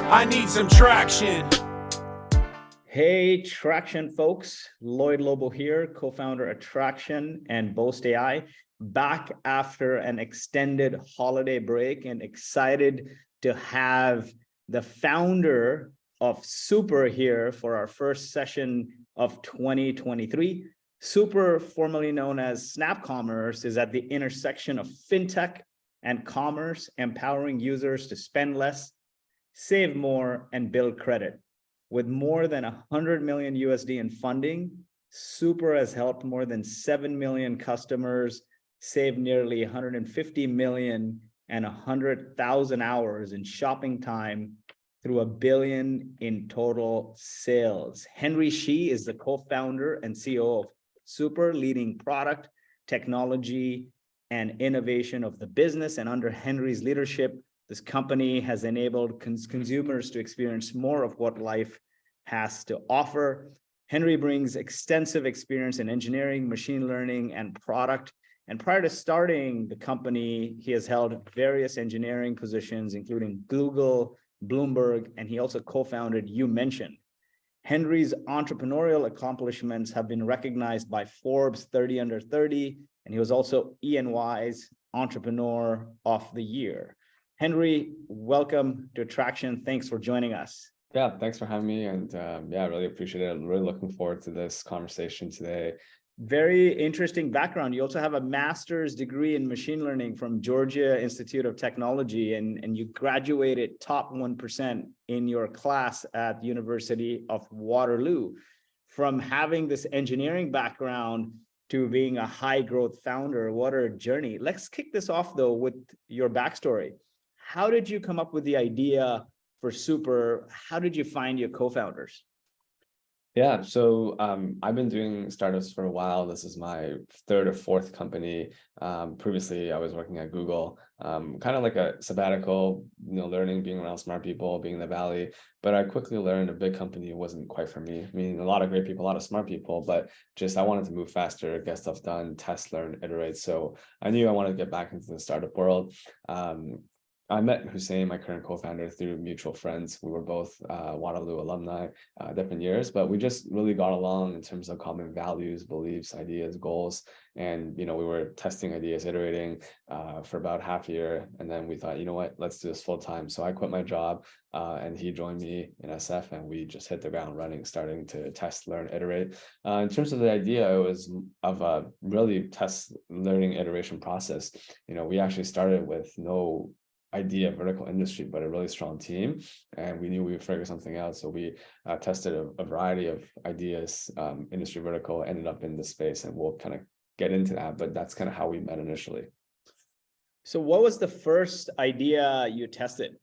I need some traction. Hey, Traction folks, Lloyd Lobo here, co-founder of Traction and Boast AI, back after an extended holiday break and excited to have the founder of Super here for our first session of 2023. Super, formerly known as Snapcommerce, is at the intersection of fintech and commerce, empowering users to spend less, save more, and build credit. With more than 100 million USD in funding, Super has helped more than 7 million customers save nearly 150 million and 100,000 hours in shopping time through $1 billion in total sales. Henry Shi is the co-founder and CEO of Super, leading product, technology, and innovation of the business. And under Henry's leadership, this company has enabled consumers to experience more of what life has to offer. Henry brings extensive experience in engineering, machine learning, and product. And prior to starting the company, he has held various engineering positions, including Google, Bloomberg, and he also co-founded YouMentioned. Henry's entrepreneurial accomplishments have been recognized by Forbes 30 Under 30, and he was also E&Y's Entrepreneur of the Year. Henry, welcome to Traction. Thanks for joining us. Yeah, thanks for having me. And I really appreciate it. I'm really looking forward to this conversation today. Very interesting background. You also have a master's degree in machine learning from Georgia Institute of Technology, and you graduated top 1% in your class at the University of Waterloo. From having this engineering background to being a high growth founder, what a journey. Let's kick this off though with your backstory. How did you come up with the idea for Super? How did you find your co-founders? Yeah, so I've been doing startups for a while. This is my third or fourth company. Previously, I was working at Google, kind of like a sabbatical, learning, being around smart people, being in the Valley. But I quickly learned a big company wasn't quite for me. I mean, a lot of great people, a lot of smart people, but just I wanted to move faster, get stuff done, test, learn, iterate. So I knew I wanted to get back into the startup world. I met Hussein, my current co-founder, through mutual friends. We were both Waterloo alumni, different years, but we just really got along in terms of common values, beliefs, ideas, goals. And, we were testing ideas, iterating for about half a year. And then we thought, you know what, let's do this full time. So I quit my job and he joined me in SF, and we just hit the ground running, starting to test, learn, iterate. In terms of the idea, it was of a really test, learning, iteration process. We actually started with no idea vertical industry, but a really strong team, and we knew we would figure something out. So we tested a variety of ideas, industry vertical, ended up in this space, and we'll kind of get into that, but that's kind of how we met initially. So what was the first idea you tested?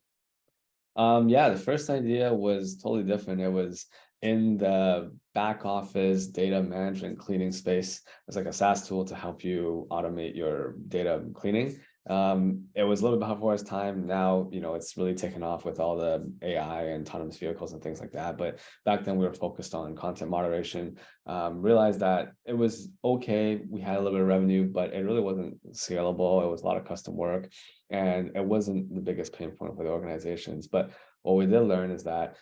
The first idea was totally different. It was in the back office data management cleaning space. It's like a SaaS tool to help you automate your data cleaning. It was a little bit before its time. Now, it's really taken off with all the AI and autonomous vehicles and things like that. But back then we were focused on content moderation, realized that it was okay. We had a little bit of revenue, but it really wasn't scalable. It was a lot of custom work, and it wasn't the biggest pain point for the organizations. But what we did learn is that,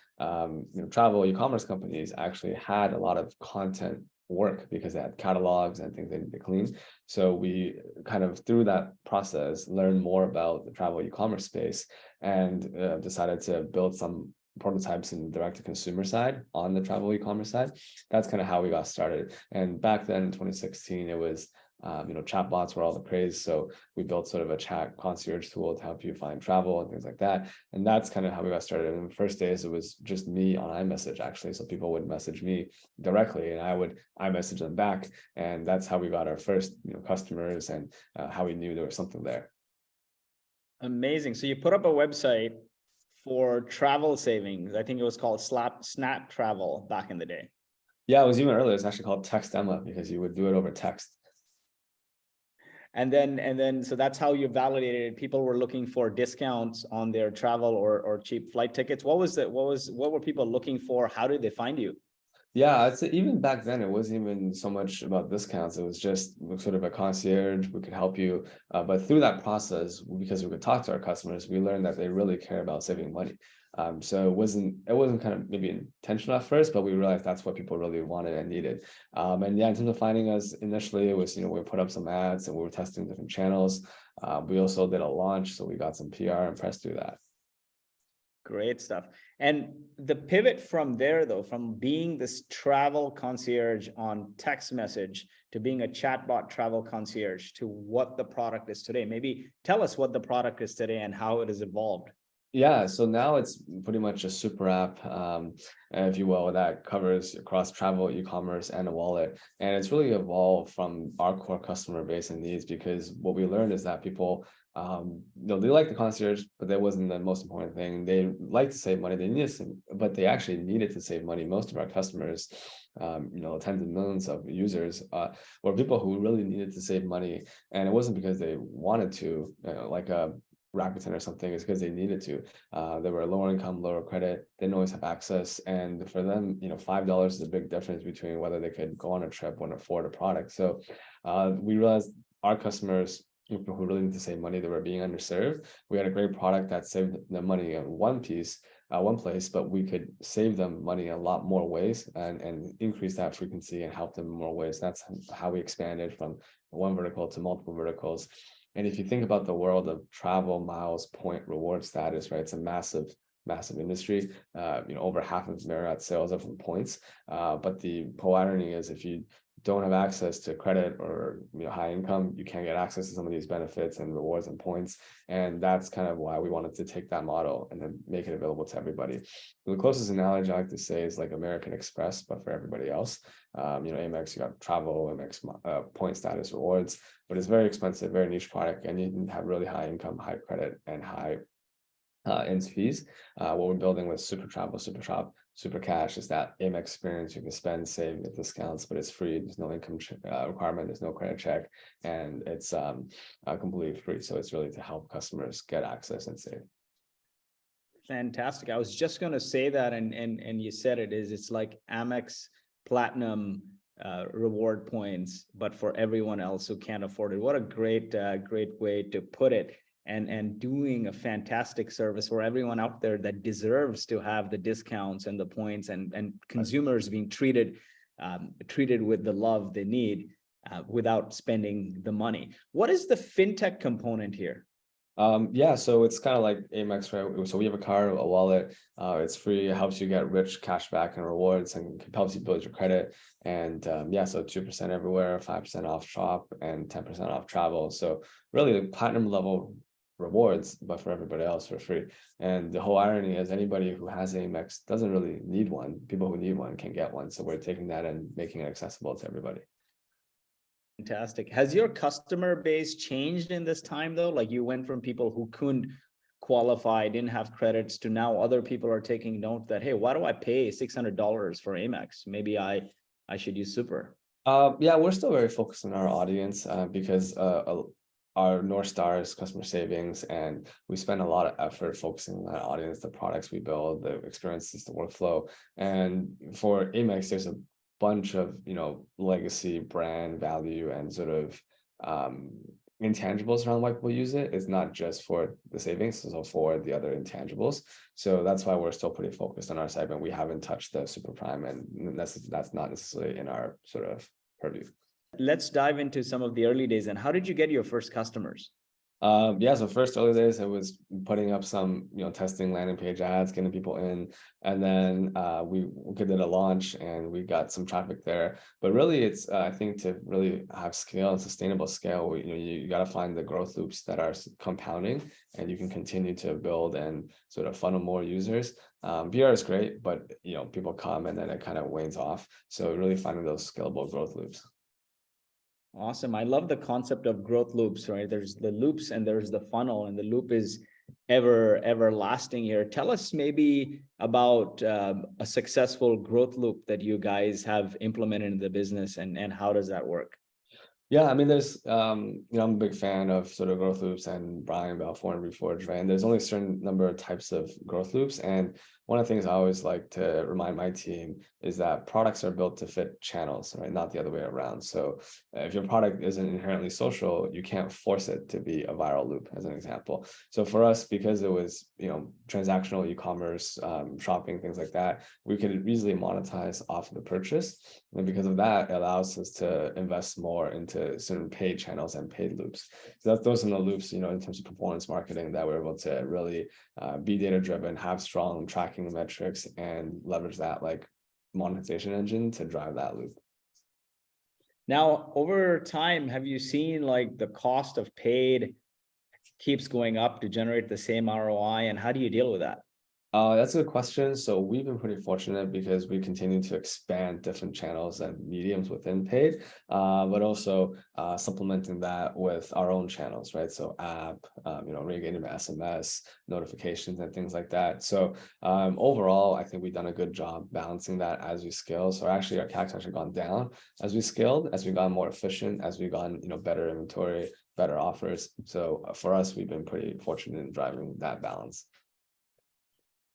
travel e-commerce companies actually had a lot of content work because they had catalogs and things they need to clean. So we kind of, through that process, learned more about the travel e-commerce space and decided to build some prototypes in the direct-to-consumer side on the travel e-commerce side. That's kind of how we got started. And back then in 2016, it was chatbots were all the craze. So we built sort of a chat concierge tool to help you find travel and things like that. And that's kind of how we got started. In the first days, it was just me on iMessage, actually. So people would message me directly and I would iMessage them back. And that's how we got our first customers, and how we knew there was something there. Amazing. So you put up a website for travel savings. I think it was called Snap Travel back in the day. Yeah, it was even earlier. It's actually called Text Emma because you would do it over text. And then, so that's how you validated it. People were looking for discounts on their travel or cheap flight tickets. What were people looking for? How did they find you? Yeah, I'd say even back then, it wasn't even so much about discounts. It was just sort of a concierge. We could help you. But through that process, because we could talk to our customers, we learned that they really care about saving money. So it wasn't kind of maybe intentional at first, but we realized that's what people really wanted and needed. And yeah, in terms of finding us initially, it was, we put up some ads and we were testing different channels. We also did a launch, so we got some PR and press through that. Great stuff. And the pivot from there, though, from being this travel concierge on text message to being a chatbot travel concierge to what the product is today. Maybe tell us what the product is today and how it has evolved. Yeah, so now it's pretty much a super app, if you will, that covers across travel, e-commerce, and a wallet. And it's really evolved from our core customer base and needs, because what we learned is that people, they like the concierge, but that wasn't the most important thing. They like to save money, but they actually needed to save money. Most of our customers, tens of millions of users, were people who really needed to save money, and it wasn't because they wanted to, like a Rakuten or something, is because they needed to. They were lower income, lower credit, they didn't always have access. And for them, $5 is a big difference between whether they could go on a trip or afford a product. So we realized our customers, people who really need to save money, they were being underserved. We had a great product that saved them money in one place, but we could save them money in a lot more ways and increase that frequency and help them in more ways. That's how we expanded from one vertical to multiple verticals. And if you think about the world of travel, miles, point, reward status, right? It's a massive industry. Over half of Marriott sales are from points. But the whole irony is, if you don't have access to credit or high income, you can't get access to some of these benefits and rewards and points. And that's kind of why we wanted to take that model and then make it available to everybody. The closest analogy I like to say is like American Express, but for everybody else. Amex, you got travel, Amex point status rewards, but it's very expensive, very niche product, and you can have really high income, high credit, and high ins fees. What we're building with Super Travel, Super Shop, Super Cash is that Amex experience. You can spend, save, get discounts, but it's free. There's no income requirement. There's no credit check, and it's completely free. So it's really to help customers get access and save. Fantastic. I was just going to say that, and you said it's like Amex Platinum reward points, but for everyone else who can't afford it. What a great way to put it. And doing a fantastic service for everyone out there that deserves to have the discounts and the points, and consumers being treated with the love they need without spending the money. What is the fintech component here? So it's kind of like Amex, right? So we have a card, a wallet. It's free. It helps you get rich cash back and rewards, and helps you build your credit. And so 2% everywhere, 5% off shop, and 10% off travel. So really, the platinum level rewards, but for everybody else for free. And the whole irony is, anybody who has Amex doesn't really need one. People who need one can get one. So we're taking that and making it accessible to everybody. Fantastic. Has your customer base changed in this time, though? Like, you went from people who couldn't qualify, didn't have credits, to now other people are taking note that, hey, why do I pay $600 for Amex? Maybe I should use Super. We're still very focused on our audience because our North Star is customer savings, and we spend a lot of effort focusing on that audience, the products we build, the experiences, the workflow. And for Amex, there's a bunch of legacy brand value and sort of intangibles around why people use it. It's not just for the savings, it's also for the other intangibles. So that's why we're still pretty focused on our segment. We haven't touched the super prime, and that's not necessarily in our sort of purview. Let's dive into some of the early days. And how did you get your first customers? So first early days, it was putting up some, testing landing page ads, getting people in, and then we did a launch and we got some traffic there. But really, it's I think to really have scale and sustainable scale, you got to find the growth loops that are compounding, and you can continue to build and sort of funnel more users. PR is great, but people come and then it kind of wanes off. So really finding those scalable growth loops. Awesome. I love the concept of growth loops, right? There's the loops and there's the funnel, and the loop is everlasting here. Tell us maybe about a successful growth loop that you guys have implemented in the business, and how does that work? Yeah, I mean, there's, I'm a big fan of sort of growth loops and Brian Balfour and Reforge, right? And there's only a certain number of types of growth loops. And one of the things I always like to remind my team is that products are built to fit channels, right? Not the other way around. So if your product isn't inherently social, you can't force it to be a viral loop, as an example. So for us, because it was, transactional e-commerce, shopping, things like that, we could easily monetize off of the purchase. And because of that, it allows us to invest more into certain paid channels and paid loops. So those are the loops, in terms of performance marketing, that we're able to really be data driven, have strong tracking metrics, and leverage that like monetization engine to drive that loop. Now, over time, have you seen like the cost of paid keeps going up to generate the same ROI, and how do you deal with that? That's a good question. So we've been pretty fortunate because we continue to expand different channels and mediums within paid, but also supplementing that with our own channels, right? So app, reengaging SMS, notifications, and things like that. So overall, I think we've done a good job balancing that as we scale. So actually, our CAC's actually gone down as we scaled, as we got more efficient, as we got better inventory, better offers. So for us, we've been pretty fortunate in driving that balance.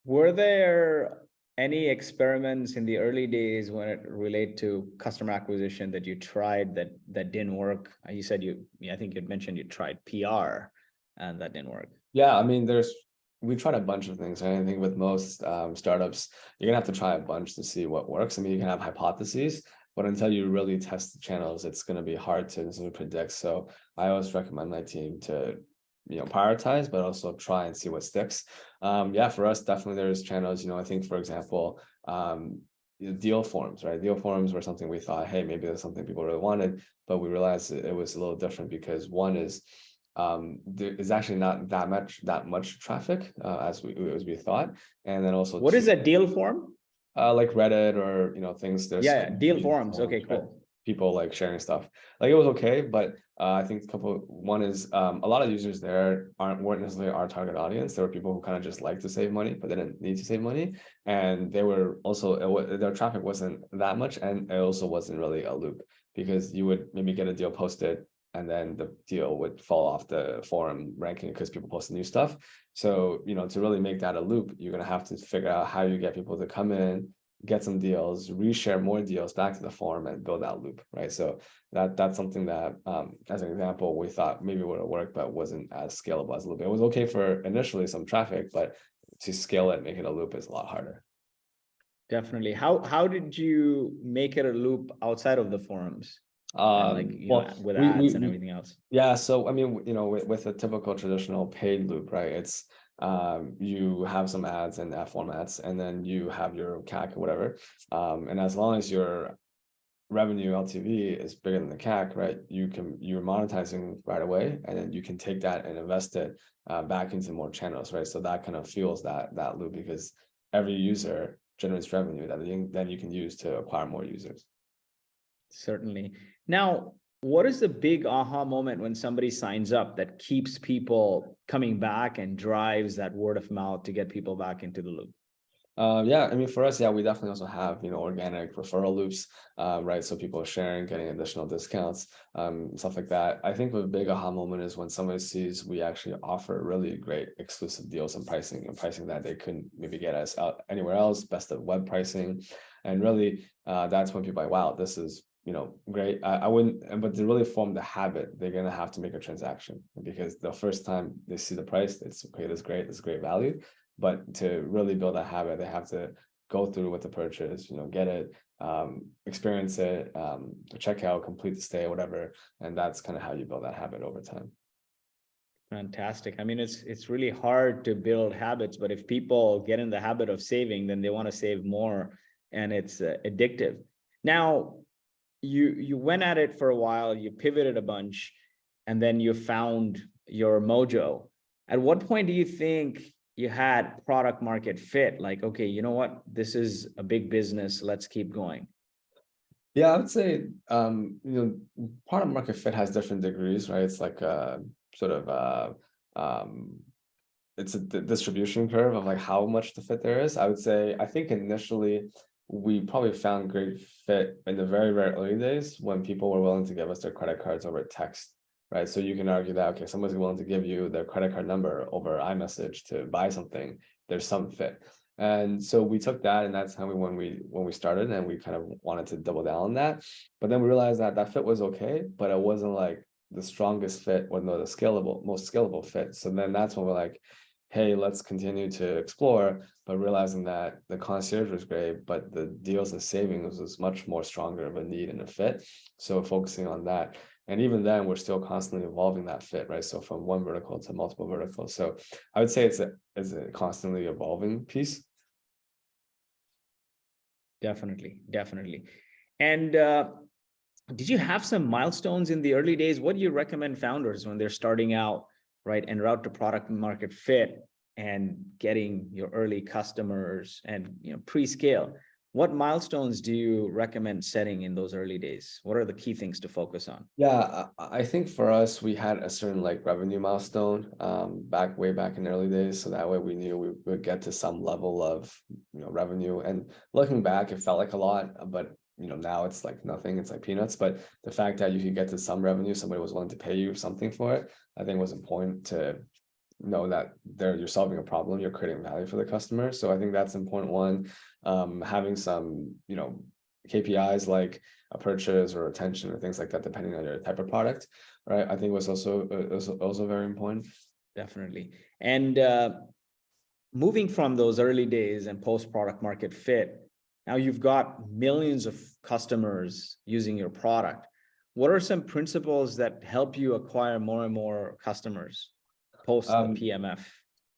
Were there any experiments in the early days when it relate to customer acquisition that you tried that didn't work? You said I think you mentioned you tried PR and that didn't work. Yeah, I mean, we tried a bunch of things. I think with most startups, you're gonna have to try a bunch to see what works. I mean, you can have hypotheses, but until you really test the channels, it's gonna be hard to sort of predict. So I always recommend my team to prioritize, but also try and see what sticks. Yeah, for us, definitely there's channels, I think, for example, deal forums, right? Deal forums were something we thought, hey, maybe that's something people really wanted, but we realized it was a little different because one is there is actually not that much traffic as we thought. And then also what is a deal forum? Like Reddit or things. There's deal forums. Okay, cool. Right? People like sharing stuff. Like it was okay, but I think one is a lot of users there weren't necessarily our target audience. There were people who kind of just like to save money, but they didn't need to save money, and they were also their traffic wasn't that much, and it also wasn't really a loop because you would maybe get a deal posted, and then the deal would fall off the forum ranking because people post new stuff. So, to really make that a loop, you're going to have to figure out how you get people to come in, get some deals, reshare more deals back to the forum, and build that loop, right? So that's something that, as an example, we thought maybe would have worked, but wasn't as scalable as a loop. It was okay for initially some traffic, but to scale it, make it a loop is a lot harder. Definitely. How did you make it a loop outside of the forums? With ads and everything else. Yeah, so I mean, with a typical traditional paid loop, right? It's you have some ads and ad formats, and then you have your CAC or whatever. And as long as your revenue LTV is bigger than the CAC, right? You're monetizing right away, and then you can take that and invest it back into more channels, right? So that kind of fuels that loop because every user generates revenue that then you can use to acquire more users. Certainly. Now, what is the big aha moment when somebody signs up that keeps people coming back and drives that word of mouth to get people back into the loop? Yeah, I mean, for us, yeah, we definitely also have, organic referral loops, right? So people are sharing, getting additional discounts, stuff like that. I think the big aha moment is when somebody sees we actually offer really great exclusive deals and pricing that they couldn't maybe get us out anywhere else, best of web pricing. And really, that's when people are like, wow, this is, great. I wouldn't, but to really form the habit, they're going to have to make a transaction because the first time they see the price, it's okay, that's great value. But to really build a habit, they have to go through with the purchase, get it, experience it, check out, complete the stay, whatever. And that's kind of how you build that habit over time. Fantastic. I mean, it's really hard to build habits, but if people get in the habit of saving, then they want to save more, and it's addictive. Now, you went at it for a while, you pivoted a bunch, and then you found your mojo. At what point do you think you had product market fit? Like, okay, you know what? This is a big business. Let's keep going. Yeah, I would say, product market fit has different degrees, right? It's like a sort of it's a distribution curve of like how much the fit there is. I would say, I think initially we probably found great fit in the very, very early days when people were willing to give us their credit cards over text, right? So you can argue that, okay, somebody's willing to give you their credit card number over iMessage to buy something, there's some fit. And so we took that, and that's how when we started, and we kind of wanted to double down on that. But then we realized that that fit was okay, but it wasn't like the strongest fit or the most scalable fit. So then that's when we're like, hey, let's continue to explore, but realizing that the concierge was great, but the deals and savings was much more stronger of a need and a fit. So focusing on that. And even then, we're still constantly evolving that fit, right? So from one vertical to multiple verticals. So I would say it's a constantly evolving piece. Definitely. And did you have some milestones in the early days? What do you recommend founders when they're starting out, right, en route to product market fit and getting your early customers and pre-scale? What milestones do you recommend setting in those early days? What are the key things to focus on? Yeah, I think for us, we had a certain like revenue milestone way back in the early days. So that way we knew we would get to some level of revenue. And looking back, it felt like a lot, but now it's like nothing, it's like peanuts. But the fact that you could get to some revenue, somebody was willing to pay you something for it, I think was important to know that you're solving a problem, you're creating value for the customer. So I think that's an important one. Having some KPIs like a purchase or retention or things like that, depending on your type of product, right? I think was also very important. Definitely. And moving from those early days and post product market fit, now you've got millions of customers using your product. What are some principles that help you acquire more and more customers post the PMF?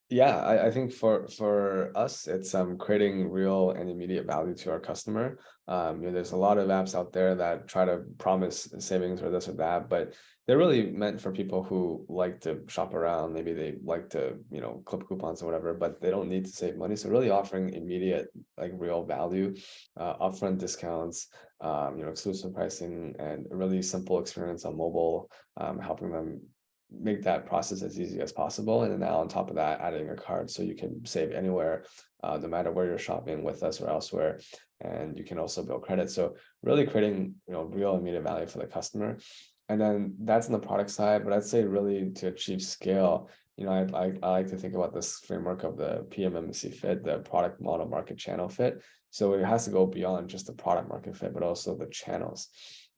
Yeah, I think for us, it's creating real and immediate value to our customer. There's a lot of apps out there that try to promise savings or this or that, but they're really meant for people who like to shop around. Maybe they like to, clip coupons or whatever, but they don't need to save money. So really offering immediate, like real value, upfront discounts, exclusive pricing, and a really simple experience on mobile, helping them make that process as easy as possible. And then now on top of that, adding a card so you can save anywhere, no matter where you're shopping with us or elsewhere. And you can also build credit. So really creating, real immediate value for the customer. And then that's on the product side, but I'd say really to achieve scale, I like to think about this framework of the PMMC fit, the product model market channel fit. So it has to go beyond just the product market fit, but also the channels.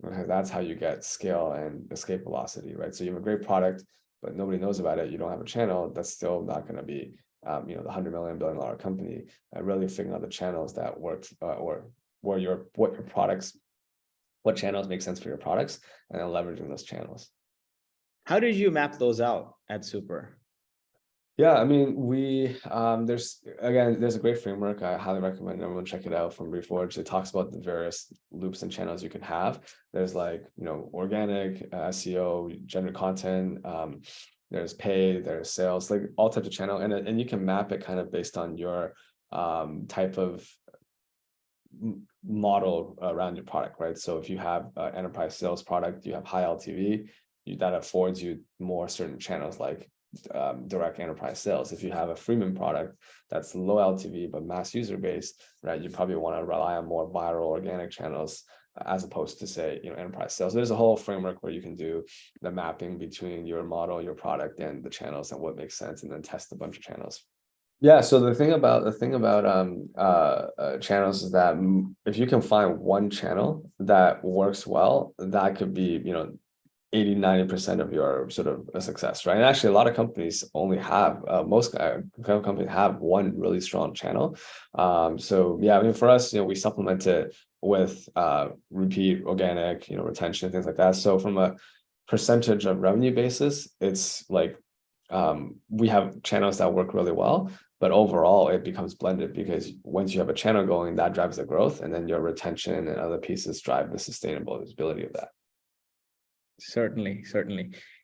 Because that's how you get scale and escape velocity, right? So you have a great product, but nobody knows about it. You don't have a channel. That's still not going to be, the $100 million billion company. Really figuring out the channels that work, or what channels make sense for your products, and then leveraging those channels. How did you map those out at Super? Yeah, I mean, there's a great framework. I highly recommend everyone check it out from Reforge. It talks about the various loops and channels you can have. There's like, organic, SEO, generate content, there's paid, there's sales, like all types of channel. And you can map it kind of based on your type of model around your product, right? So if you have an enterprise sales product, you have high LTV, that affords you more certain channels like direct enterprise sales. If you have a freemium product that's low LTV but mass user base, right, you probably want to rely on more viral organic channels as opposed to say enterprise sales. There's a whole framework where you can do the mapping between your model, your product, and the channels and what makes sense, and then test a bunch of channels. Yeah, so the thing about channels is that if you can find one channel that works well, that could be 80-90% of your sort of a success, right? And actually, a lot of companies only have most companies have one really strong channel. So yeah, I mean, for us, we supplement it with repeat organic, retention, things like that. So from a percentage of revenue basis, it's like we have channels that work really well, but overall it becomes blended because once you have a channel going, that drives the growth, and then your retention and other pieces drive the sustainability of that. Certainly.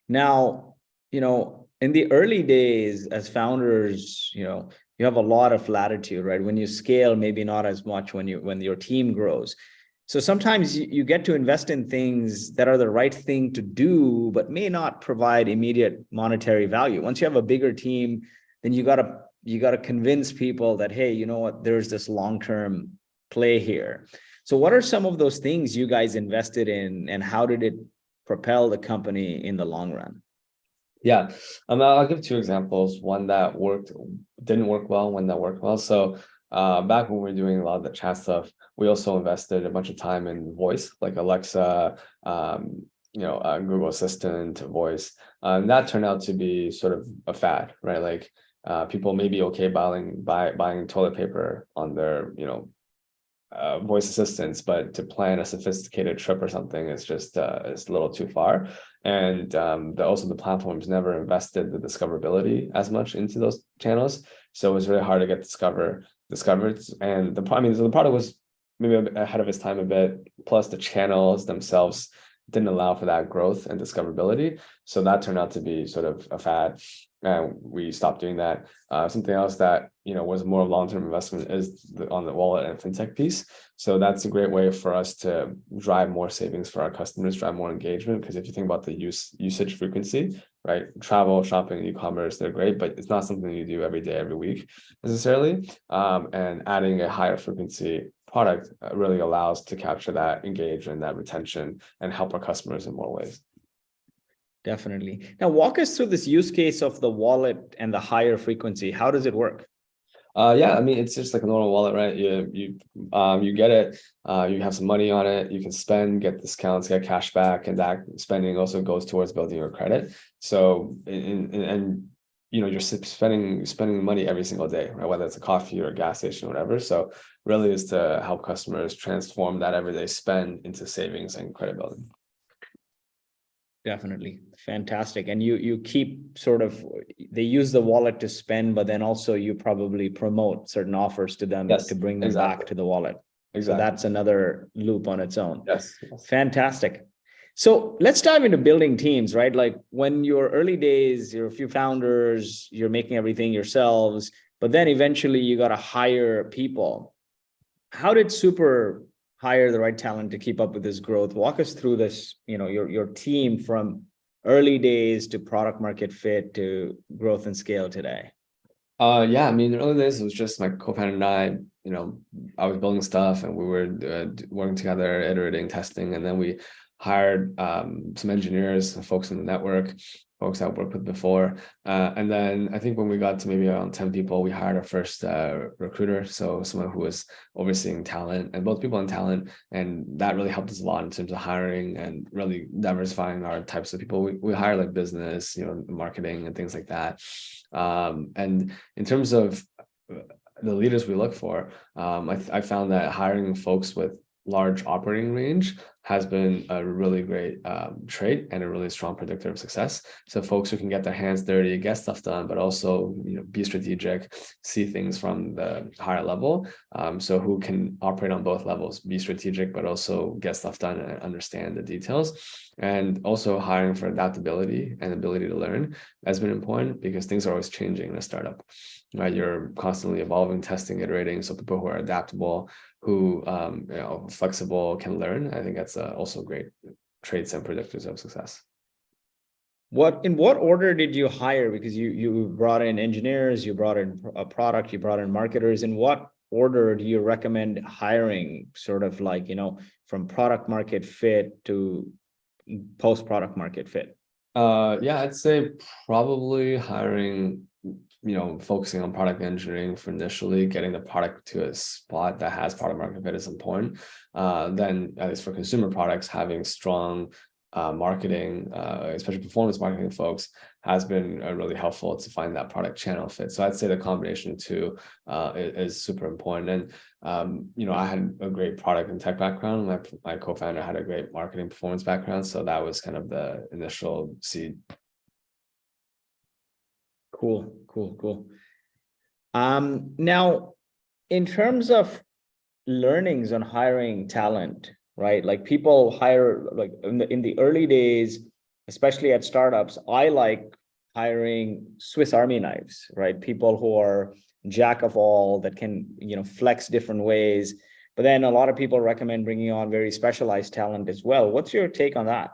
Now, in the early days as founders, you have a lot of latitude, right? When you scale, maybe not as much when your team grows. So sometimes you get to invest in things that are the right thing to do, but may not provide immediate monetary value. Once you have a bigger team, then you gotta convince people that, hey, you know what, there's this long-term play here. So what are some of those things you guys invested in, and how did it propel the company in the long run? Yeah, I'll give two examples. One that didn't work well, one that worked well. So back when we were doing a lot of the chat stuff, we also invested a bunch of time in voice, like Alexa, Google Assistant, voice. And that turned out to be sort of a fad, right? Like people may be okay buying toilet paper on their, voice assistants, but to plan a sophisticated trip or something is just is a little too far. And also the platforms never invested the discoverability as much into those channels, so it was really hard to get discovered. And the product was maybe ahead of its time a bit. Plus, the channels themselves didn't allow for that growth and discoverability, so that turned out to be sort of a fad, and we stopped doing that. Something else that was more long-term investment is on the wallet and fintech piece. So that's a great way for us to drive more savings for our customers, drive more engagement. Because if you think about the usage frequency, right? Travel, shopping, e-commerce, they're great, but it's not something you do every day, every week necessarily. And adding a higher frequency product really allows to capture that engagement, that retention, and help our customers in more ways. Definitely. Now, walk us through this use case of the wallet and the higher frequency. How does it work? Yeah, I mean, it's just like a normal wallet, right? You get it, you have some money on it, you can spend, get discounts, get cash back, and that spending also goes towards building your credit. So, you're spending money every single day, right? Whether it's a coffee or a gas station or whatever. So, really is to help customers transform that everyday spend into savings and credit building. Definitely. Fantastic. And you keep they use the wallet to spend, but then also you probably promote certain offers to them to bring them back to the wallet. Exactly. So that's another loop on its own. Yes. Fantastic. So let's dive into building teams, right? Like when you're early days, you're a few founders, you're making everything yourselves, but then eventually you got to hire people. How did Super hire the right talent to keep up with this growth? Walk us through this, your team from early days to product market fit to growth and scale today. Yeah, I mean, the early days it was just my co-founder and I was building stuff and we were working together, iterating, testing, and then we hired some engineers, folks in the network, folks I've worked with before. And then I think when we got to maybe around 10 people, we hired our first recruiter. So someone who was overseeing talent and both people and talent. And that really helped us a lot in terms of hiring and really diversifying our types of people. We hire like business, marketing and things like that. And in terms of the leaders we look for, I found that hiring folks with large operating range has been a really great trait and a really strong predictor of success. So folks who can get their hands dirty, get stuff done, but also be strategic, see things from the higher level. So who can operate on both levels, be strategic, but also get stuff done and understand the details. And also hiring for adaptability and ability to learn has been important because things are always changing in a startup. Right, you're constantly evolving, testing, iterating. So people who are adaptable, who flexible, can learn. I think that's also great traits and predictors of success. In what order did you hire? Because you brought in engineers, you brought in a product, you brought in marketers. In what order do you recommend hiring? Sort of like from product market fit to post product market fit. Yeah, I'd say probably hiring. Focusing on product engineering for initially getting the product to a spot that has product market fit is important. Then, at least for consumer products, having strong marketing, especially performance marketing folks, has been really helpful to find that product channel fit. So I'd say the combination of two is super important. And I had a great product and tech background. My co-founder had a great marketing performance background, so that was kind of the initial seed. Cool. Now, in terms of learnings on hiring talent, right? Like people hire, like in the early days, especially at startups, I like hiring Swiss Army knives, right? People who are jack of all, that can, flex different ways. But then a lot of people recommend bringing on very specialized talent as well. What's your take on that?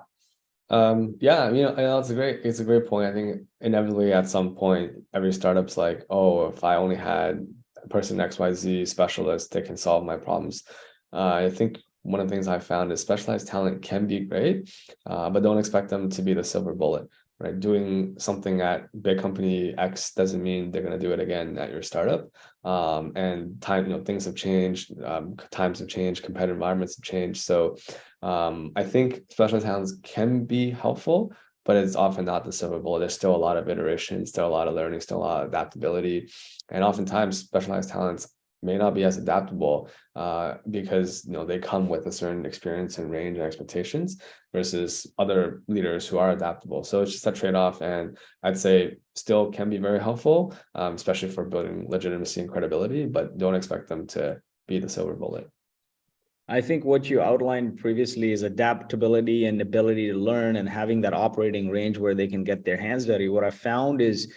Yeah, it's a great point. I think inevitably at some point every startup's like, oh, if I only had person XYZ specialist that can solve my problems. I think one of the things I found is specialized talent can be great, but don't expect them to be the silver bullet, right? Doing something at big company X doesn't mean they're going to do it again at your startup. And things have changed, times have changed, competitive environments have changed. So I think specialized talents can be helpful, but it's often not the silver bullet. There's still a lot of iteration, still a lot of learning, still a lot of adaptability. And oftentimes specialized talents may not be as adaptable because they come with a certain experience and range and expectations versus other leaders who are adaptable. So it's just a trade-off, and I'd say still can be very helpful, especially for building legitimacy and credibility, but don't expect them to be the silver bullet. I think what you outlined previously is adaptability and ability to learn and having that operating range where they can get their hands dirty. What I found is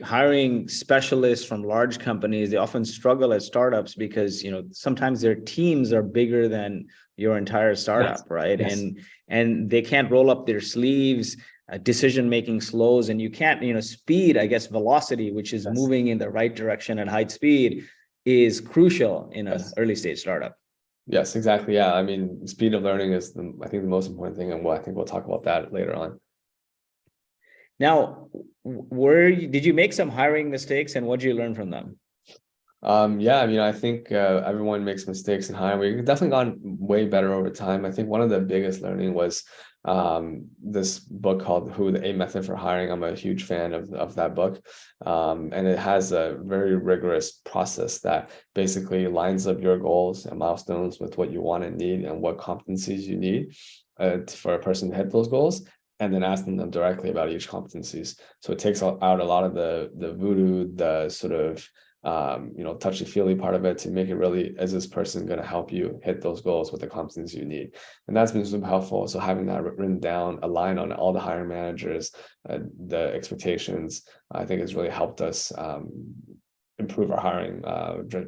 hiring specialists from large companies, they often struggle at startups because sometimes their teams are bigger than your entire startup. Yes. Right? Yes. And they can't roll up their sleeves. Decision making slows, and you can't, speed, I guess, velocity, which is yes. moving in the right direction at high speed, is crucial in an yes. early stage startup. Yes, exactly. Yeah, I mean, speed of learning is I think the most important thing, and I think we'll talk about that later on. Now, did you make some hiring mistakes, and what did you learn from them? Yeah, I mean, I think everyone makes mistakes in hiring. We've definitely gotten way better over time. I think one of the biggest learning was this book called The A Method for Hiring. I'm a huge fan of that book. And it has a very rigorous process that basically lines up your goals and milestones with what you want and need and what competencies you need for a person to hit those goals, and then asking them directly about each competencies. So it takes out a lot of the voodoo, the sort of touchy-feely part of it to make it really, is this person going to help you hit those goals with the competencies you need? And that's been super helpful. So having that written down, align on all the hiring managers, the expectations, I think has really helped us improve our hiring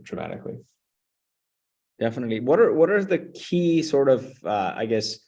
dramatically. Definitely. What are the key sort of, I guess,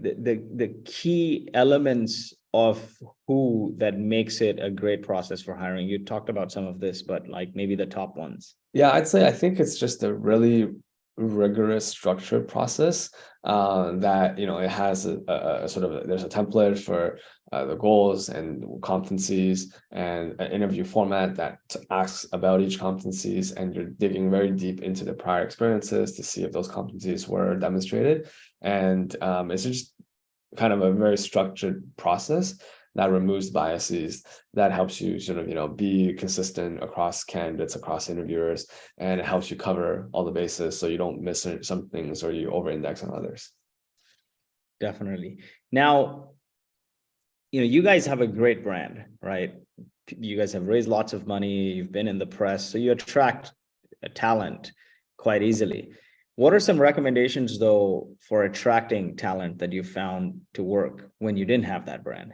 the key elements of who that makes it a great process for hiring? You talked about some of this, but like maybe the top ones. Yeah, I think it's just a really rigorous structured process that it has a sort of, there's a template for the goals and competencies and an interview format that asks about each competencies, and you're digging very deep into the prior experiences to see if those competencies were demonstrated. And it's just kind of a very structured process that removes biases, that helps you sort of, be consistent across candidates, across interviewers, and it helps you cover all the bases so you don't miss some things or you over-index on others. Definitely. Now, you guys have a great brand, right? You guys have raised lots of money, you've been in the press, so you attract talent quite easily. What are some recommendations, though, for attracting talent that you found to work when you didn't have that brand?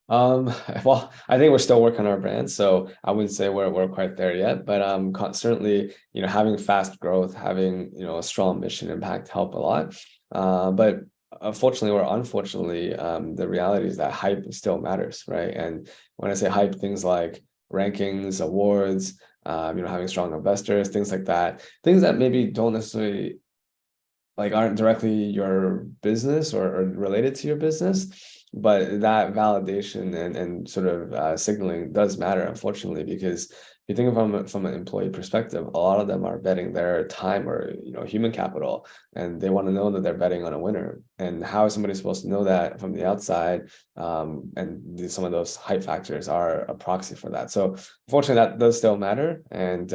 Well, I think we're still working on our brand, so I wouldn't say we're quite there yet. But certainly, having fast growth, having a strong mission impact help a lot. But unfortunately or unfortunately, the reality is that hype still matters, right? And when I say hype, things like rankings, awards, having strong investors, things like that, things that maybe don't necessarily aren't directly your business or related to your business, but that validation and sort of signaling does matter, unfortunately, because if you think from an employee perspective, a lot of them are betting their time or human capital, and they want to know that they're betting on a winner. And how is somebody supposed to know that from the outside? And some of those hype factors are a proxy for that. So unfortunately, that does still matter. And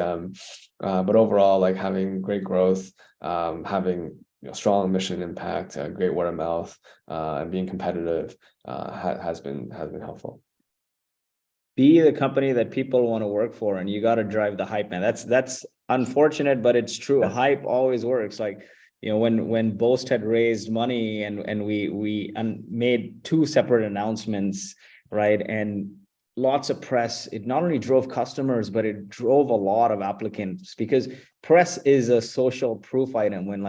but overall, having great growth, having strong mission impact, great word of mouth, and being competitive has been helpful. Be the company that people want to work for, and you got to drive the hype, man. That's unfortunate, but it's true. Yeah. Hype always works. When Boast had raised money and we made 2 separate announcements, right? And lots of press. It not only drove customers, but it drove a lot of applicants, because press is a social proof item when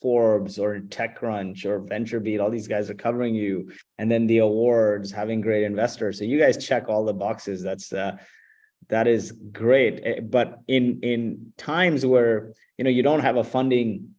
Forbes or TechCrunch or VentureBeat, all these guys are covering you. And then the awards, having great investors. So you guys check all the boxes. That is great. But in times where, you don't have a funding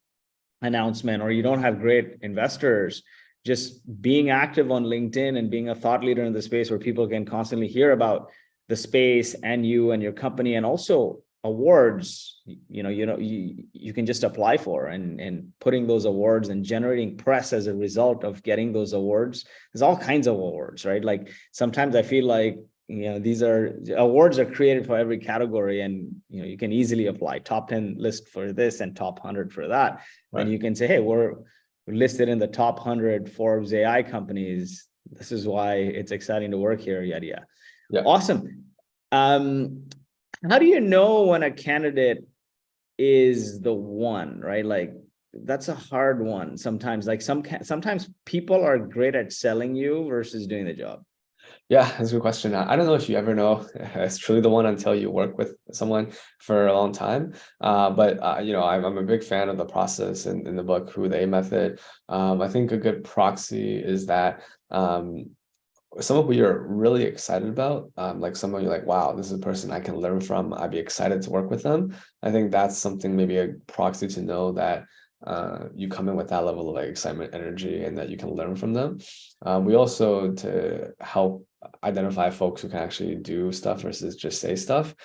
announcement or you don't have great investors, just being active on LinkedIn and being a thought leader in the space where people can constantly hear about the space and you and your company, and also awards, you can just apply for, and putting those awards and generating press as a result of getting those awards. There's all kinds of awards, right? Like sometimes I feel like, these awards are created for every category, and you can easily apply top 10 list for this and top 100 for that. Right. And you can say, hey, we're listed in the top 100 Forbes AI companies. This is why it's exciting to work here. Yada yada. Yeah. Awesome. How do you know when a candidate is the one, right? Like that's a hard one sometimes. Like sometimes people are great at selling you versus doing the job. Yeah, that's a good question. I don't know if you ever know it's truly the one until you work with someone for a long time. But I'm a big fan of the process in the book, Who They Method. I think a good proxy is that someone who you're really excited about, like someone you're like, wow, this is a person I can learn from. I'd be excited to work with them. I think that's something, maybe a proxy to know that you come in with that level of like excitement, energy, and that you can learn from them. We also, to help identify folks who can actually do stuff versus just say stuff,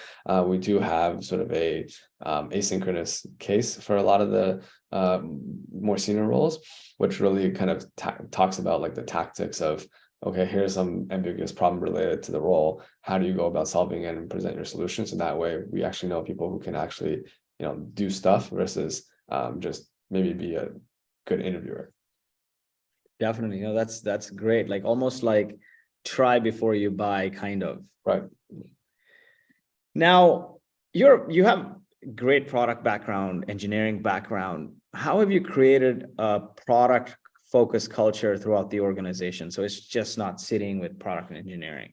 we do have sort of a asynchronous case for a lot of the more senior roles, which really kind of talks about like the tactics of, okay, here's some ambiguous problem related to the role. How do you go about solving it and present your solution? So that way we actually know people who can actually, do stuff versus just maybe be a good interviewer. Definitely. That's great. Like almost like try before you buy, kind of. Right. Now, you have great product background, engineering background. How have you created a product focused culture throughout the organization, so it's just not sitting with product and engineering?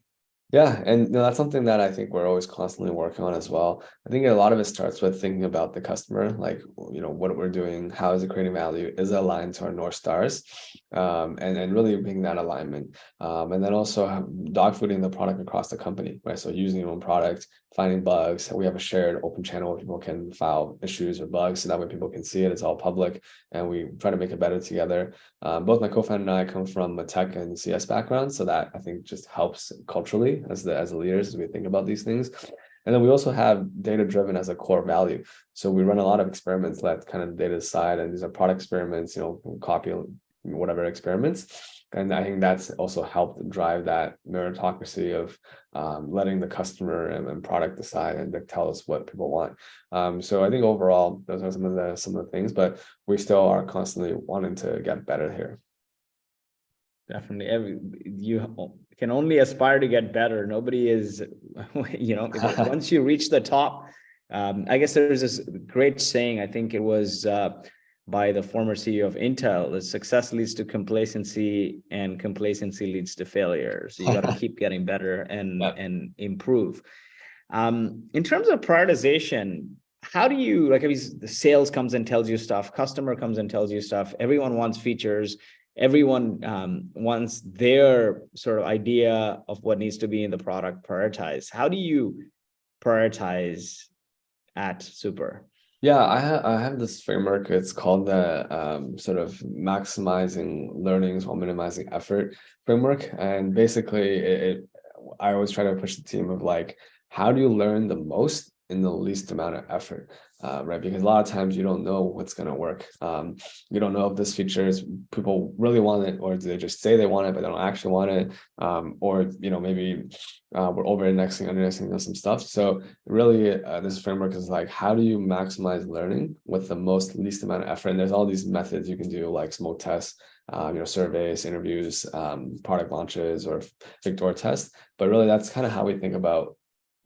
Yeah, and that's something that I think we're always constantly working on as well. I think a lot of it starts with thinking about the customer, like, what we're doing, how is it creating value, is it aligned to our North Stars, and really being that alignment. And then also dogfooding the product across the company, right? So using your own product, finding bugs. We have a shared open channel where people can file issues or bugs, so that way people can see it. It's all public, and we try to make it better together. Both my co-founder and I come from a tech and CS background, so that I think just helps culturally as the leaders as we think about these things. And then we also have data driven as a core value. So we run a lot of experiments that kind of data side, and these are product experiments, copy whatever experiments. And I think that's also helped drive that meritocracy of letting the customer and product decide and tell us what people want. So I think overall, those are some of the things, but we still are constantly wanting to get better here. Definitely. You can only aspire to get better. Nobody is, once you reach the top, I guess there's this great saying, I think it was by the former CEO of Intel, that success leads to complacency and complacency leads to failure. So you got to keep getting better and improve. In terms of prioritization, how do you, like, if the sales comes and tells you stuff, customer comes and tells you stuff, everyone wants features, everyone wants their sort of idea of what needs to be in the product prioritized. How do you prioritize at Super? Yeah, I have this framework. It's called the sort of maximizing learnings while minimizing effort framework. And basically, I always try to push the team of like, how do you learn the most in the least amount of effort, right? Because a lot of times you don't know what's going to work. You don't know if this feature is people really want it, or do they just say they want it but they don't actually want it, or maybe we're over indexing, under indexing on some stuff. So really, this framework is like, how do you maximize learning with the most least amount of effort? And there's all these methods you can do, like smoke tests, surveys, interviews, product launches, or Victor tests. But really, that's kind of how we think about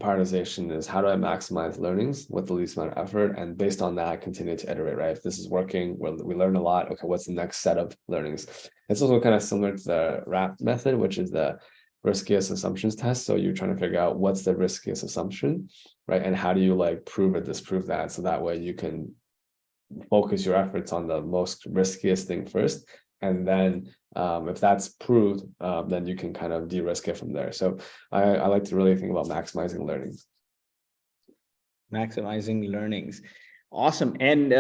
prioritization, is how do I maximize learnings with the least amount of effort, and based on that, I continue to iterate, right? If this is working, we learn a lot. Okay, what's the next set of learnings? It's also kind of similar to the RAP method, which is the riskiest assumptions test. So you're trying to figure out what's the riskiest assumption, right? And how do you like prove or disprove that? So that way you can focus your efforts on the most riskiest thing first. And then if that's proved, then you can kind of de-risk it from there. So I like to really think about maximizing learning. Maximizing learnings. Awesome. And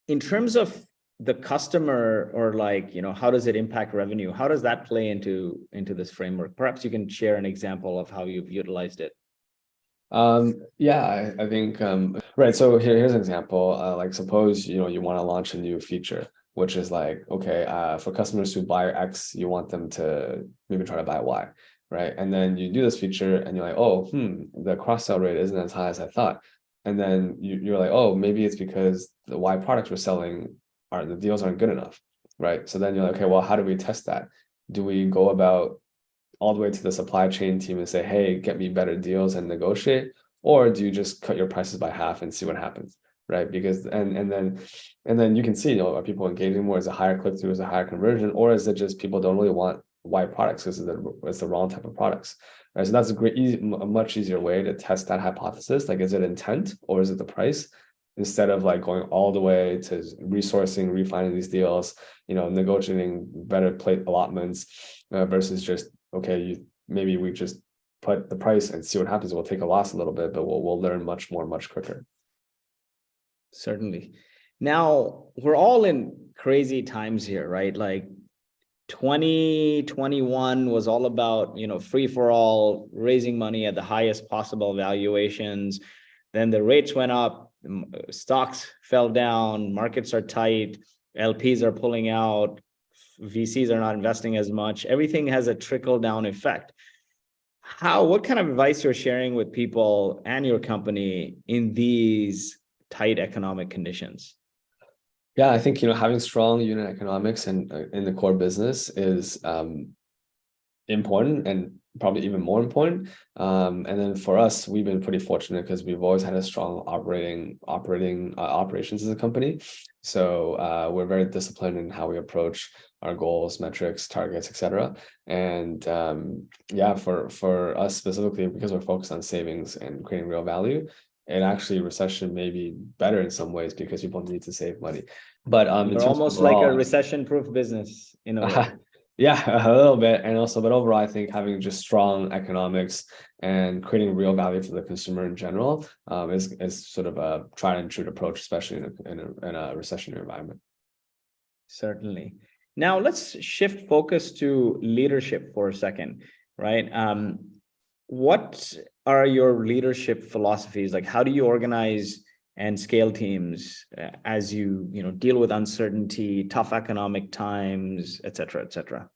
in terms of the customer, or like, how does it impact revenue? How does that play into this framework? Perhaps you can share an example of how you've utilized it. Yeah, I think right. So here's an example. Like suppose you want to launch a new feature, which is like, okay, for customers who buy X, you want them to maybe try to buy Y, right? And then you do this feature and you're like, oh, the cross-sell rate isn't as high as I thought. And then you're like, oh, maybe it's because the Y products we're selling the deals aren't good enough, right? So then you're like, okay, well, how do we test that? Do we go about all the way to the supply chain team and say, hey, get me better deals and negotiate? Or do you just cut your prices by half and see what happens? Right. Because and then you can see, are people engaging more? Is it higher click-through, is it higher conversion, or is it just people don't really want Y products because it's the wrong type of products? Right. So that's a much easier way to test that hypothesis. Like, is it intent or is it the price? Instead of like going all the way to resourcing, refining these deals, negotiating better plate allotments versus just, okay, maybe we just put the price and see what happens. We'll take a loss a little bit, but we'll learn much quicker. Certainly. Now, we're all in crazy times here, right? Like 2021 was all about, free for all, raising money at the highest possible valuations. Then the rates went up, stocks fell down, markets are tight, LPs are pulling out, VCs are not investing as much. Everything has a trickle down effect. What kind of advice you're sharing with people and your company in these tight economic conditions? Yeah, I think having strong unit economics and in the core business is important, and probably even more important. And then for us, we've been pretty fortunate because we've always had a strong operations as a company. So we're very disciplined in how we approach our goals, metrics, targets, etc. And yeah, for us specifically, because we're focused on savings and creating real value, and actually recession may be better in some ways because people need to save money. But you're almost like a recession-proof business in a way. Yeah, a little bit. And also, but overall, I think having just strong economics and creating real value for the consumer in general is sort of a tried and true approach, especially in a recessionary environment. Certainly. Now let's shift focus to leadership for a second, right? What are your leadership philosophies? Like, how do you organize and scale teams as you deal with uncertainty, tough economic times, et cetera, et cetera?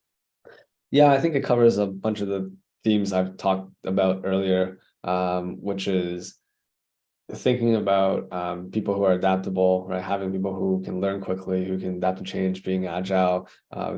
Yeah, I think it covers a bunch of the themes I've talked about earlier, which is thinking about people who are adaptable, right? Having people who can learn quickly, who can adapt to change, being agile,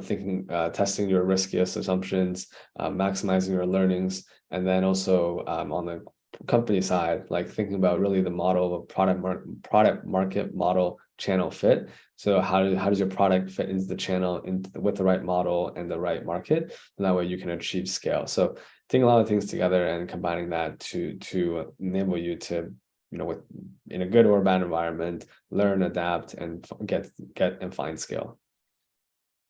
testing your riskiest assumptions, maximizing your learnings, and then also on the company side, like thinking about really the model of a product market model channel fit. So how does your product fit into the channel with the right model and the right market? And that way you can achieve scale. So taking a lot of things together and combining that to enable you to, in a good or bad environment, learn, adapt, and get and find scale.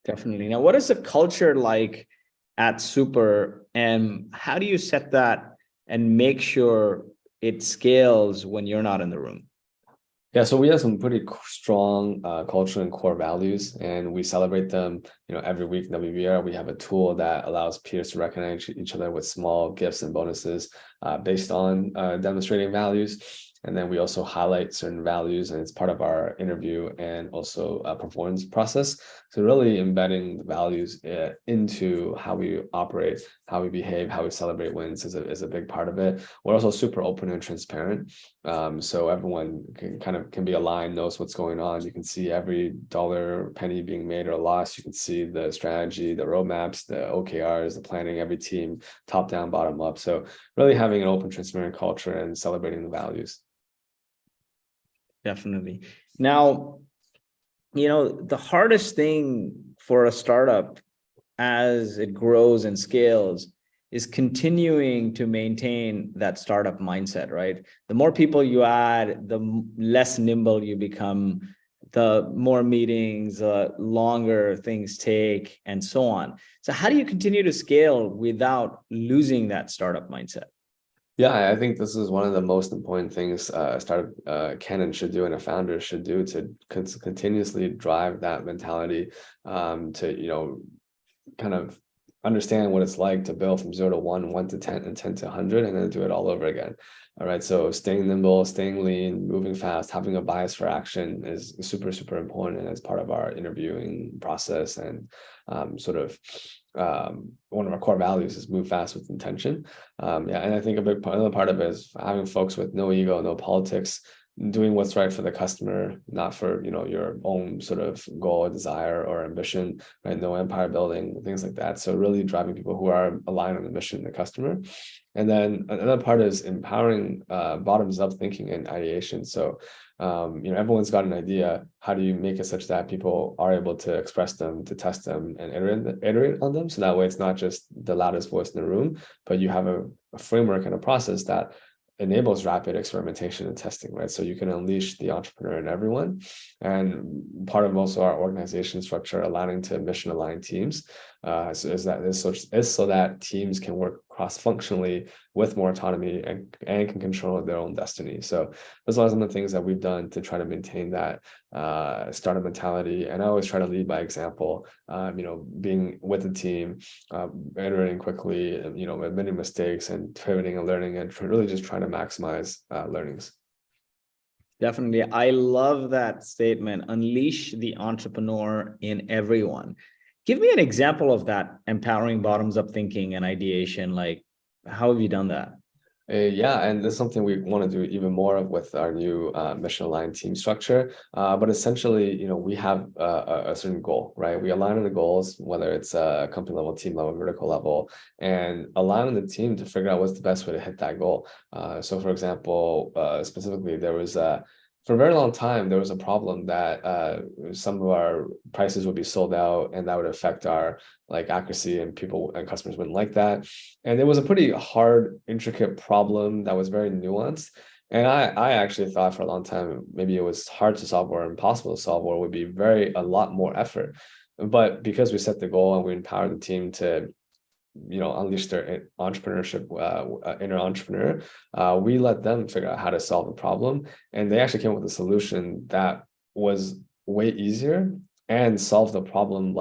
Definitely. Now, what is the culture like at Super, and how do you set that and make sure it scales when you're not in the room? Yeah, so we have some pretty strong culture and core values, and we celebrate them. Every week in WBR, we have a tool that allows peers to recognize each other with small gifts and bonuses based on demonstrating values. And then we also highlight certain values, and it's part of our interview and also performance process. So really embedding the values into how we operate, how we behave, how we celebrate wins is a big part of it. We're also super open and transparent. So everyone can be aligned, knows what's going on. You can see every dollar, penny being made or lost. You can see the strategy, the roadmaps, the OKRs, the planning, every team, top down, bottom up. So really having an open, transparent culture and celebrating the values. Definitely. Now, the hardest thing for a startup as it grows and scales is continuing to maintain that startup mindset, right? The more people you add, the less nimble you become, the more meetings, longer things take, and so on. So how do you continue to scale without losing that startup mindset? Yeah, I think this is one of the most important things a startup can and should do, and a founder should do to continuously drive that mentality, to kind of understand what it's like to build from 0 to 1, 1 to 10, and 10 to 100, and then do it all over again. All right. So staying nimble, staying lean, moving fast, having a bias for action is super, super important as part of our interviewing process. And sort of one of our core values is move fast with intention. Yeah. And I think another part of it is having folks with no ego, no politics, doing what's right for the customer, not for your own sort of goal or desire or ambition, right? No empire building, things like that. So really driving people who are aligned on the mission, the customer. And then another part is empowering bottoms up thinking and ideation. So everyone's got an idea. How do you make it such that people are able to express them, to test them, and iterate on them? So that way it's not just the loudest voice in the room, but you have a framework and a process that enables rapid experimentation and testing, right? So you can unleash the entrepreneur in everyone. And part of also our organization structure, aligning to mission aligned teams, so that teams can work cross-functionally with more autonomy and can control their own destiny. So those are some of the things that we've done to try to maintain that startup mentality. And I always try to lead by example, being with the team, iterating quickly, and admitting mistakes and pivoting and learning, and really just trying to maximize learnings. Definitely. I love that statement, unleash the entrepreneur in everyone. Give me an example of that, empowering bottoms up thinking and ideation. Like, how have you done that? Yeah, and that's something we want to do even more of with our new mission aligned team structure. But essentially, we have a certain goal, right? We align on the goals, whether it's company level, team level, vertical level, and allowing the team to figure out what's the best way to hit that goal. So, for example, specifically, for a very long time, there was a problem that some of our prices would be sold out, and that would affect our accuracy, and people and customers wouldn't like that. And it was a pretty hard, intricate problem that was very nuanced. And I actually thought for a long time, maybe it was hard to solve or impossible to solve, or it would be a lot more effort. But because we set the goal and we empowered the team to unleash their entrepreneurship, inner entrepreneur, we let them figure out how to solve the problem, and they actually came up with a solution that was way easier and solved the problem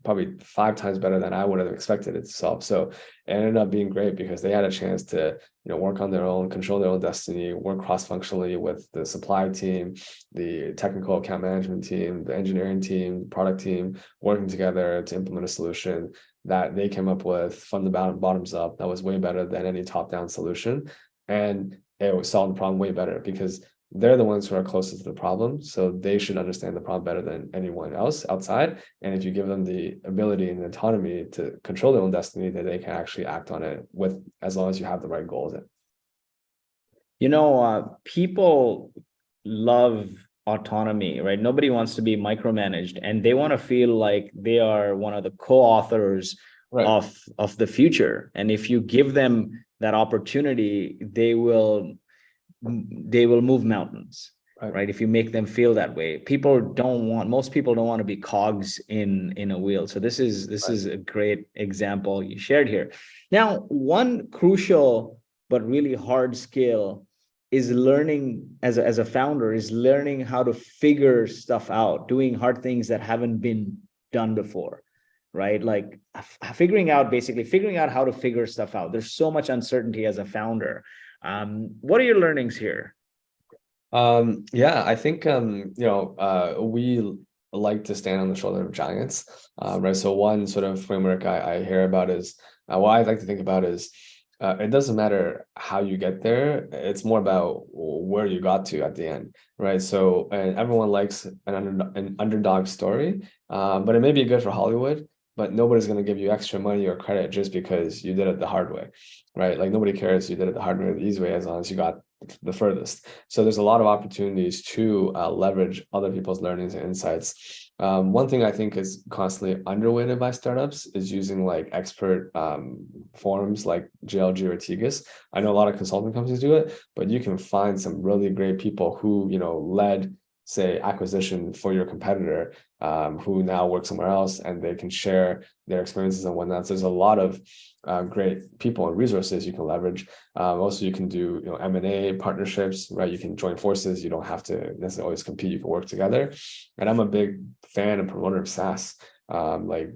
probably 5 times better than I would have expected it to solve. So it ended up being great because they had a chance to work on their own, control their own destiny, work cross-functionally with the supply team, the technical account management team, the engineering team, the product team, working together to implement a solution that they came up with from the bottoms up that was way better than any top-down solution. And it solved the problem way better because they're the ones who are closest to the problem. So they should understand the problem better than anyone else outside. And if you give them the ability and autonomy to control their own destiny, then they can actually act on it as long as you have the right goals. People love autonomy, right? Nobody wants to be micromanaged, and they want to feel like they are one of the co-authors Right. of the future. And if you give them that opportunity, they will move mountains, right? If you make them feel that way. Most people don't want to be cogs in a wheel. So this is a great example you shared here. Now, one crucial but really hard skill is learning as a founder, is learning how to figure stuff out, doing hard things that haven't been done before, right? Like figuring out how to figure stuff out. There's so much uncertainty as a founder. What are your learnings here? Yeah, I think we like to stand on the shoulder of giants, right? So one sort of framework I hear about is what I like to think about is it doesn't matter how you get there, it's more about where you got to at the end, right? So, and everyone likes an underdog story, but it may be good for Hollywood, but nobody's going to give you extra money or credit just because you did it the hard way, right? Like nobody cares you did it the hard way or the easy way as long as you got the furthest. So there's a lot of opportunities to leverage other people's learnings and insights. One thing I think is constantly underweighted by startups is using expert forums like JLG or Tigas. I know a lot of consulting companies do it, but you can find some really great people who led say, acquisition for your competitor, who now works somewhere else, and they can share their experiences and whatnot. So there's a lot of great people and resources you can leverage. Also, you can do M&A partnerships, right? You can join forces. You don't have to necessarily always compete. You can work together. And I'm a big fan and promoter of SaaS, like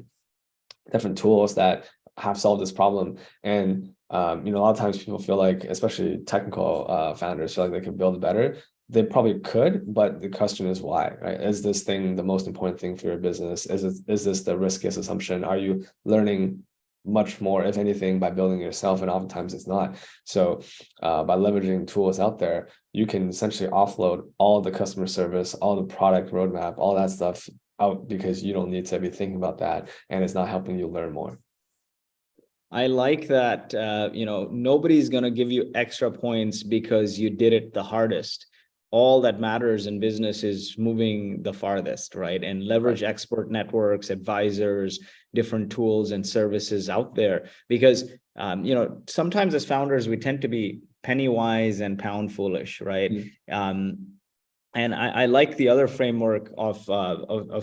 different tools that have solved this problem. And a lot of times people feel like, especially technical founders, feel like they can build better. They probably could, but the question is why, right? Is this thing the most important thing for your business? Is this the riskiest assumption? Are you learning much more, if anything, by building yourself? And oftentimes it's not. So by leveraging tools out there, you can essentially offload all the customer service, all the product roadmap, all that stuff out, because you don't need to be thinking about that, and it's not helping you learn more. I like that. Nobody's going to give you extra points because you did it the hardest. All that matters in business is moving the farthest, right? And leverage expert networks, advisors, different tools and services out there. Because, sometimes as founders, we tend to be penny wise and pound foolish, right? And I like the other framework of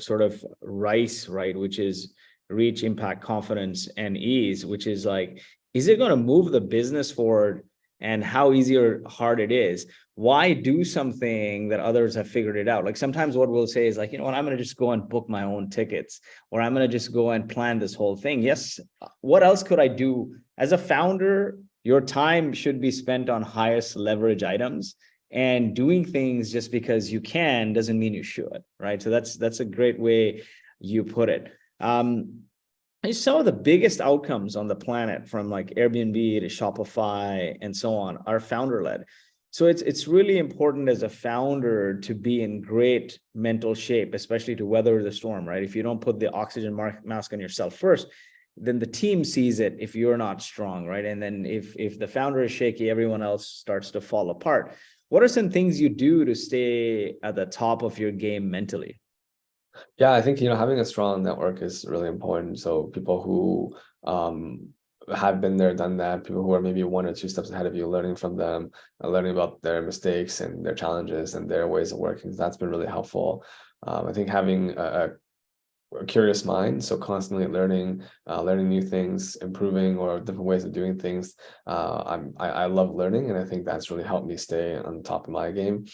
sort of RICE, right? Which is reach, impact, confidence, and ease, which is like, is it going to move the business forward, and how easy or hard it is? Why do something that others have figured it out? Like sometimes what we'll say is like, I'm going to just go and book my own tickets, or I'm going to just go and plan this whole thing. Yes. What else could I do? As a founder, your time should be spent on highest leverage items, and doing things just because you can doesn't mean you should, right? So that's a great way you put it. Some of the biggest outcomes on the planet, from like Airbnb to Shopify and so on, are founder-led. So it's really important as a founder to be in great mental shape, especially to weather the storm, right? If you don't put the oxygen mask on yourself first, then the team sees it if you're not strong, right? And then if the founder is shaky, everyone else starts to fall apart. What are some things you do to stay at the top of your game mentally? Yeah, I think, having a strong network is really important. So people who have been there, done that, people who are maybe 1 or 2 steps ahead of you, learning from them, learning about their mistakes and their challenges and their ways of working, that's been really helpful. I think having a curious mind, so constantly learning new things, improving, or different ways of doing things. I love learning, and I think that's really helped me stay on top of my game.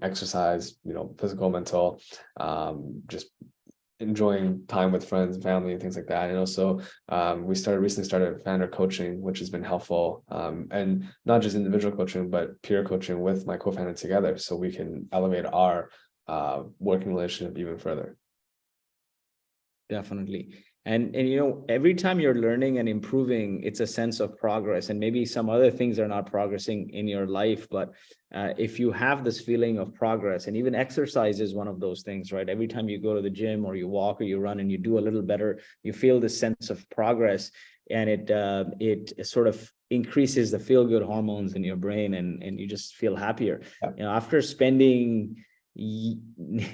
Exercise, physical, mental, just enjoying time with friends and family and things like that. And also we recently started founder coaching, which has been helpful, and not just individual coaching, but peer coaching with my co-founder together, so we can elevate our working relationship even further. Definitely. And every time you're learning and improving, it's a sense of progress. And maybe some other things are not progressing in your life, but if you have this feeling of progress, and even exercise is one of those things, right? Every time you go to the gym or you walk or you run and you do a little better, you feel this sense of progress, and it sort of increases the feel-good hormones in your brain, and you just feel happier. After spending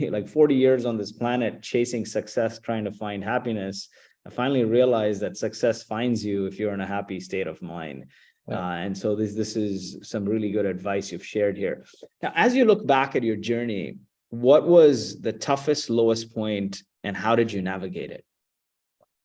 like 40 years on this planet chasing success, trying to find happiness, I finally realized that success finds you if you're in a happy state of mind. And so this is some really good advice you've shared here. Now, as you look back at your journey, what was the toughest, lowest point, and how did you navigate it?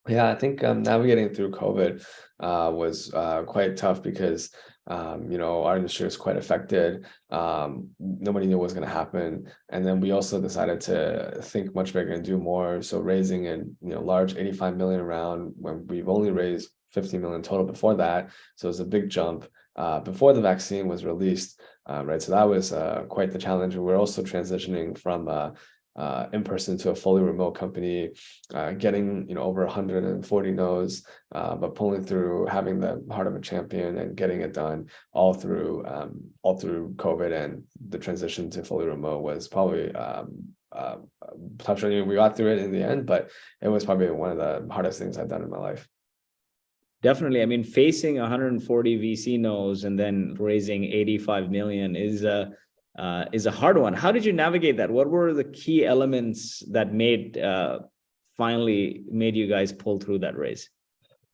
Yeah, I think navigating through COVID was quite tough, because our industry was quite affected. Nobody knew what was going to happen, and then we also decided to think much bigger and do more. So raising a large 85 million round, when we've only raised 50 million total before that, so it was a big jump before the vaccine was released, right? So that was quite the challenge. And we're also transitioning from in person to a fully remote company, getting over 140 no's, but pulling through, having the heart of a champion and getting it done all through COVID. And the transition to fully remote was probably tough. We got through it in the end, but it was probably one of the hardest things I've done in my life. Definitely. I mean, facing 140 VC no's and then raising 85 million is a hard one. How did you navigate that? What were the key elements that finally made you guys pull through that raise?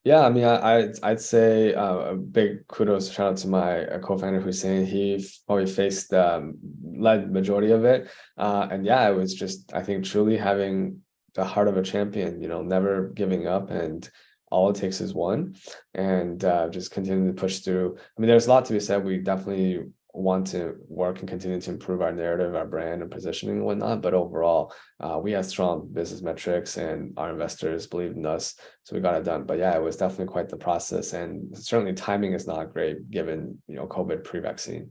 Yeah, I mean, I'd say a big kudos, shout out to my co-founder Hussein. He probably faced led majority of it, and yeah, it was just I think truly having the heart of a champion. Never giving up, and all it takes is one, and just continuing to push through. I mean, there's a lot to be said. We definitely want to work and continue to improve our narrative, our brand, and positioning and whatnot. But overall, we had strong business metrics, and our investors believed in us, so we got it done. But yeah, it was definitely quite the process, and certainly timing is not great given COVID pre-vaccine.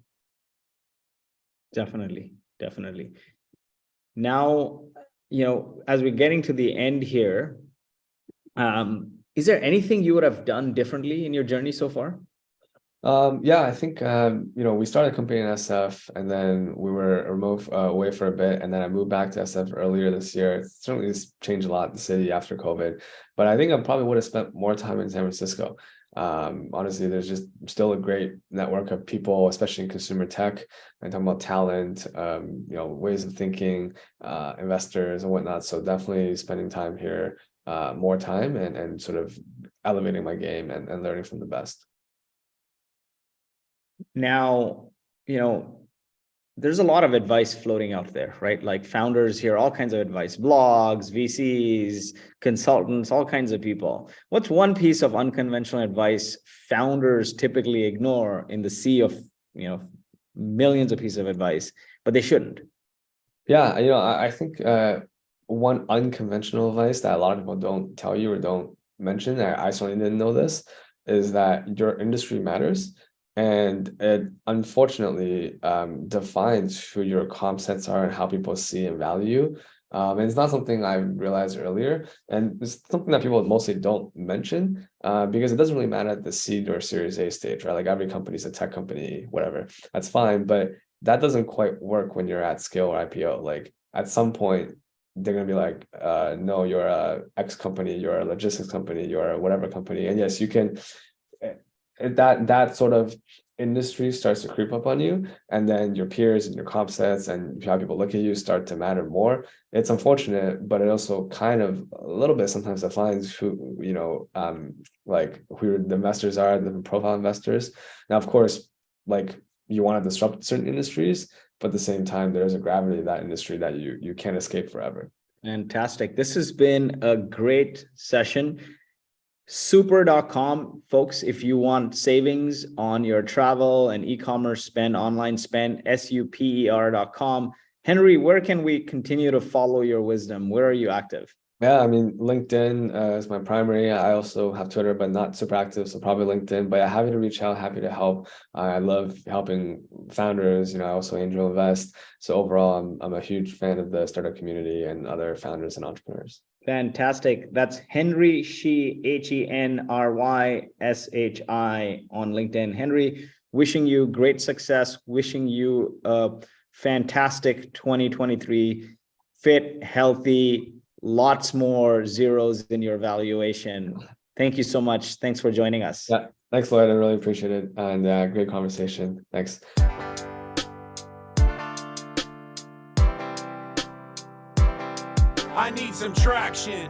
Definitely. Now, as we're getting to the end here, is there anything you would have done differently in your journey so far? Yeah, I think we started a company in SF, and then we were remote away for a bit, and then I moved back to SF earlier this year. It certainly has changed a lot, the city after COVID, but I think I probably would have spent more time in San Francisco. Honestly, there's just still a great network of people, especially in consumer tech. I'm talking about talent, ways of thinking, investors and whatnot. So definitely spending time here, more time, and sort of elevating my game and learning from the best. Now, there's a lot of advice floating out there, right? Like founders hear all kinds of advice, blogs, VCs, consultants, all kinds of people. What's one piece of unconventional advice founders typically ignore in the sea of, millions of pieces of advice, but they shouldn't? Yeah, I think one unconventional advice that a lot of people don't tell you or don't mention, I certainly didn't know this, is that your industry matters. And it unfortunately defines who your comp sets are and how people see and value. And it's not something I realized earlier. And it's something that people mostly don't mention because it doesn't really matter at the seed or Series A stage, right? Like every company is a tech company, whatever, that's fine. But that doesn't quite work when you're at scale or IPO. Like at some point, they're going to be like, no, you're a X company, you're a logistics company, you're a whatever company. And yes, you can, that sort of industry starts to creep up on you, and then your peers and your comp sets and how people look at you start to matter more. It's unfortunate, but it also kind of a little bit sometimes defines who like who the investors are, the profile investors. Now, of course, like you want to disrupt certain industries, but at the same time, there's a gravity of that industry that you can't escape forever. Fantastic. This has been a great session. Super.com, folks, if you want savings on your travel and e-commerce spend, online spend, super.com. Henry, where can we continue to follow your wisdom? Where are you active? Yeah, I mean, LinkedIn is my primary. I also have Twitter, but not super active, so probably LinkedIn. But yeah, happy to reach out, happy to help. I love helping founders. I also angel invest. So overall, I'm a huge fan of the startup community and other founders and entrepreneurs. Fantastic. That's Henry Shi, HenryShi on LinkedIn. Henry, wishing you great success, wishing you a fantastic 2023, fit, healthy, lots more zeros in your valuation. Thank you so much. Thanks for joining us. Yeah, thanks, Lloyd. I really appreciate it. And great conversation. Thanks. I need some traction.